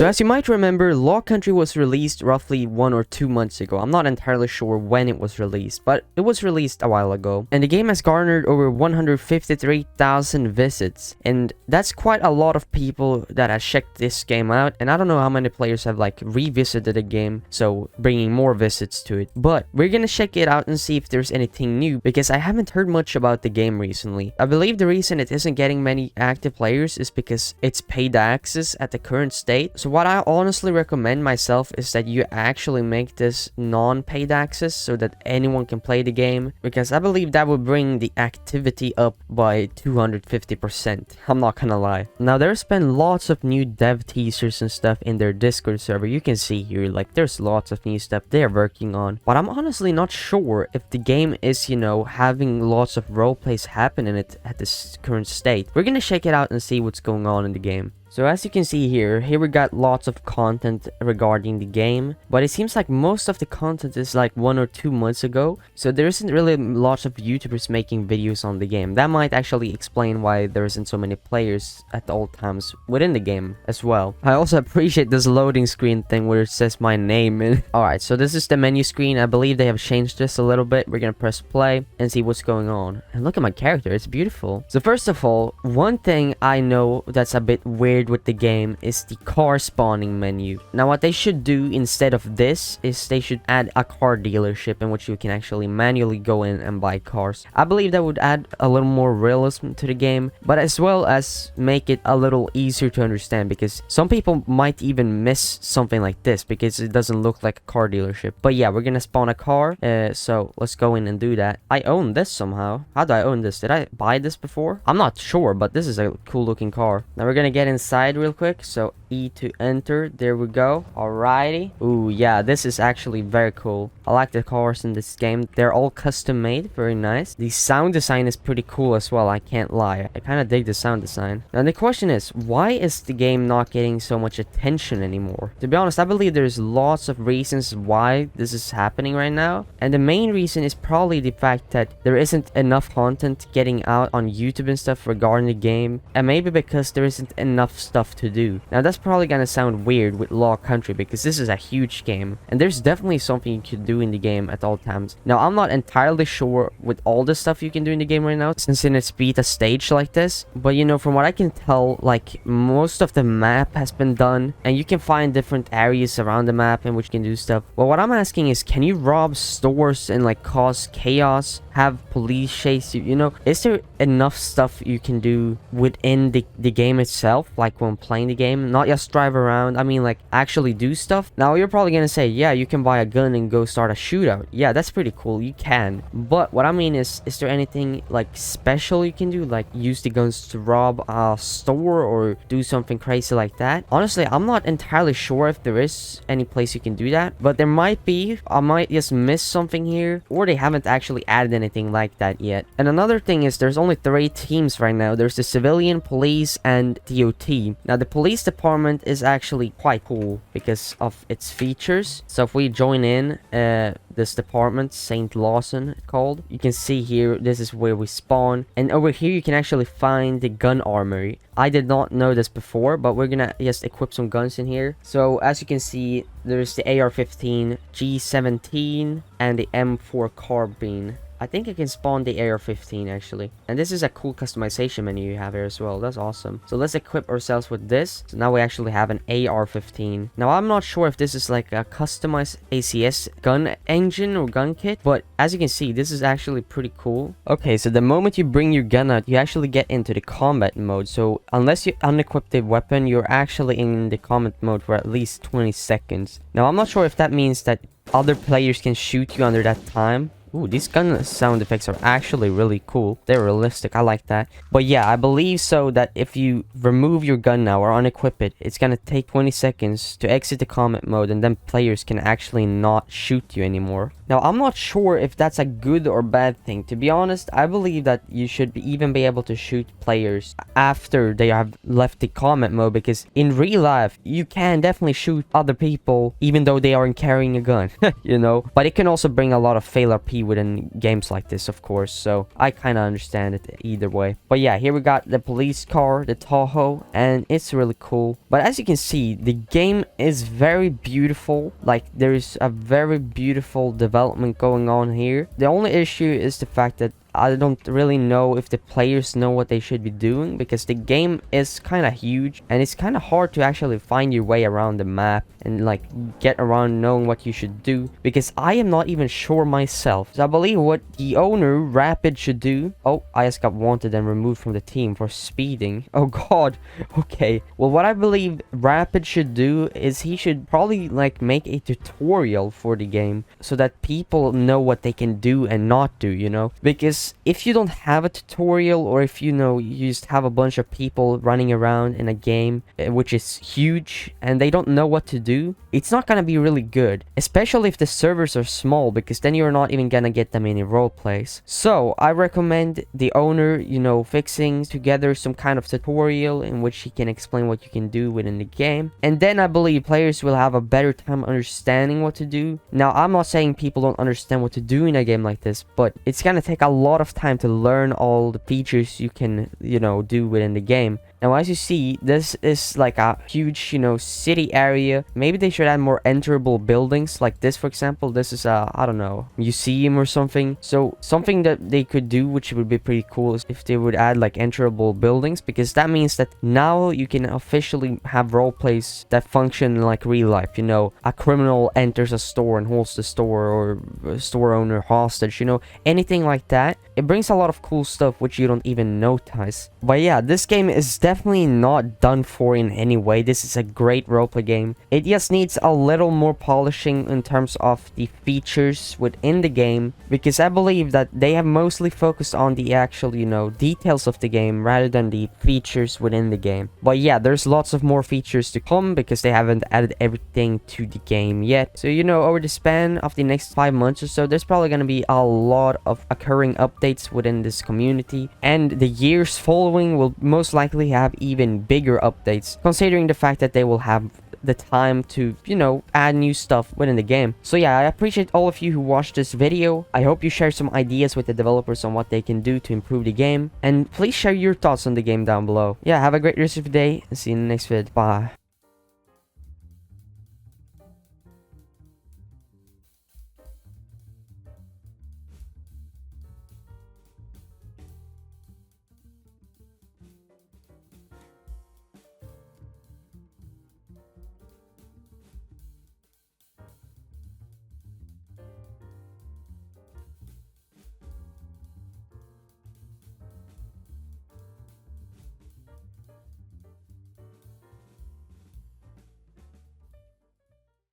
So as you might remember, LAWCOUNTRY was released roughly 1 or 2 months ago. I'm not entirely sure when it was released, but it was released a while ago. And the game has garnered over 153,000 visits. And that's quite a lot of people that have checked this game out. And I don't know how many players have like revisited the game, so bringing more visits to it. But we're gonna check it out and see if there's anything new, because I haven't heard much about the game recently. I believe the reason it isn't getting many active players is because it's paid access at the current state. So what I honestly recommend myself is that you actually make this non-paid access so that anyone can play the game, because I believe that would bring the activity up by 250%. I'm not gonna lie. Now there's been lots of new dev teasers and stuff in their Discord server. You can see here, like, there's lots of new stuff they're working on, but I'm honestly not sure if the game is, you know, having lots of roleplays happen in it at this current state. We're gonna check it out and see what's going on in the game. So as you can see here we got lots of content regarding the game, but it seems like most of the content is like 1 or 2 months ago, so there isn't really lots of YouTubers making videos on the game. That might actually explain why there isn't so many players at all times within the game as well. I also appreciate this loading screen thing where it says my name in. Alright, so this is the menu screen. I believe they have changed this a little bit. We're gonna press play and see what's going on. And look at my character, it's beautiful. So first of all, one thing I know that's a bit weird with the game is the car spawning menu. Now what they should do instead of this is they should add a car dealership in which you can actually manually go in and buy cars. I believe that would add a little more realism to the game, but as well as make it a little easier to understand, because some people might even miss something like this because it doesn't look like a car dealership. But yeah, we're gonna spawn a car, so let's go in and do that. I own this somehow. How do I own this? Did I buy this before? I'm not sure, but this is a cool looking car. Now we're gonna get inside real quick, so E to enter. There we go. Alrighty. Ooh, yeah, this is actually very cool. I like the cars in this game. They're all custom made. Very nice. The sound design is pretty cool as well, I can't lie. I kind of dig the sound design. Now the question is, why is the game not getting so much attention anymore? To be honest, I believe there's lots of reasons why this is happening right now, and the main reason is probably the fact that there isn't enough content getting out on YouTube and stuff regarding the game, and maybe because there isn't enough stuff to do. Now that's probably gonna sound weird with LAWCOUNTRY, because this is a huge game and there's definitely something you could do in the game at all times. Now I'm not entirely sure with all the stuff you can do in the game right now, since in its beta stage like this, but you know, from what I can tell, like, most of the map has been done and you can find different areas around the map in which you can do stuff. Well, what I'm asking is, can you rob stores and like cause chaos, have police chase you? You know, is there enough stuff you can do within the game itself, like when playing the game, not just drive around, I mean like actually do stuff? Now you're probably gonna say, yeah, you can buy a gun and go start a shootout. Yeah, that's pretty cool, you can, but what I mean is there anything like special you can do, like use the guns to rob a store or do something crazy like that? Honestly, I'm not entirely sure if there is any place you can do that, but there might be. I might just miss something here, or they haven't actually added anything like that yet. And another thing is, there's only 3 teams right now. There's the civilian, police, and DOT. Now the police department is actually quite cool because of its features. So if we join in this department, St. Lawson called, you can see here, this is where we spawn, and over here you can actually find the gun armory. I did not know this before, but we're gonna just equip some guns in here. So as you can see, there's the AR-15, G17, and the M4 carbine. I think I can spawn the AR-15 actually. And this is a cool customization menu you have here as well. That's awesome. So let's equip ourselves with this. So now we actually have an AR-15. Now I'm not sure if this is like a customized ACS gun engine or gun kit, but as you can see, this is actually pretty cool. Okay, so the moment you bring your gun out, you actually get into the combat mode. So unless you unequip the weapon, you're actually in the combat mode for at least 20 seconds. Now I'm not sure if that means that other players can shoot you under that time. Ooh, these gun sound effects are actually really cool. They're realistic. I like that. But yeah, I believe so that if you remove your gun now or unequip it, it's gonna take 20 seconds to exit the combat mode, and then players can actually not shoot you anymore. Now, I'm not sure if that's a good or bad thing. To be honest, I believe that you should even be able to shoot players after they have left the comment mode, because in real life, you can definitely shoot other people even though they aren't carrying a gun, you know? But it can also bring a lot of fail RP within games like this, of course, so I kind of understand it either way. But yeah, here we got the police car, the Tahoe, and it's really cool. But as you can see, the game is very beautiful. Like, there's a very beautiful development going on here. The only issue is the fact that I don't really know if the players know what they should be doing, because the game is kind of huge and it's kind of hard to actually find your way around the map and like get around knowing what you should do, because I am not even sure myself. So I believe what the owner, Rapid, should do... Oh, I just got wanted and removed from the team for speeding. Oh god. Okay, well, what I believe Rapid should do is he should probably like make a tutorial for the game so that people know what they can do and not do, you know? Because if you don't have a tutorial, or if you know you just have a bunch of people running around in a game which is huge and they don't know what to do, it's not gonna be really good, especially if the servers are small, because then you're not even gonna get them any role plays. So I recommend the owner, you know, fixing together some kind of tutorial in which he can explain what you can do within the game, and then I believe players will have a better time understanding what to do. Now, I'm not saying people don't understand what to do in a game like this, but it's gonna take a lot of time to learn all the features you can, you know, do within the game. Now, as you see, this is like a huge, you know, city area. Maybe they should add more enterable buildings like this, for example. This is a, I don't know, museum or something. So something that they could do, which would be pretty cool, is if they would add like enterable buildings, because that means that now you can officially have role plays that function like real life. You know, a criminal enters a store and holds the store, or a store owner hostage, you know, anything like that. It brings a lot of cool stuff which you don't even notice. But yeah, this game is definitely not done for in any way. This is a great roleplay game. It just needs a little more polishing in terms of the features within the game, because I believe that they have mostly focused on the actual, you know, details of the game rather than the features within the game. But yeah, there's lots of more features to come because they haven't added everything to the game yet. So, you know, over the span of the next 5 months or so, there's probably going to be a lot of occurring updates within this community, and the years following will most likely have even bigger updates, considering the fact that they will have the time to, you know, add new stuff within the game. So yeah, I appreciate all of you who watched this video. I hope you share some ideas with the developers on what they can do to improve the game, and please share your thoughts on the game down below. Yeah, have a great rest of the day and see you in the next vid. Bye.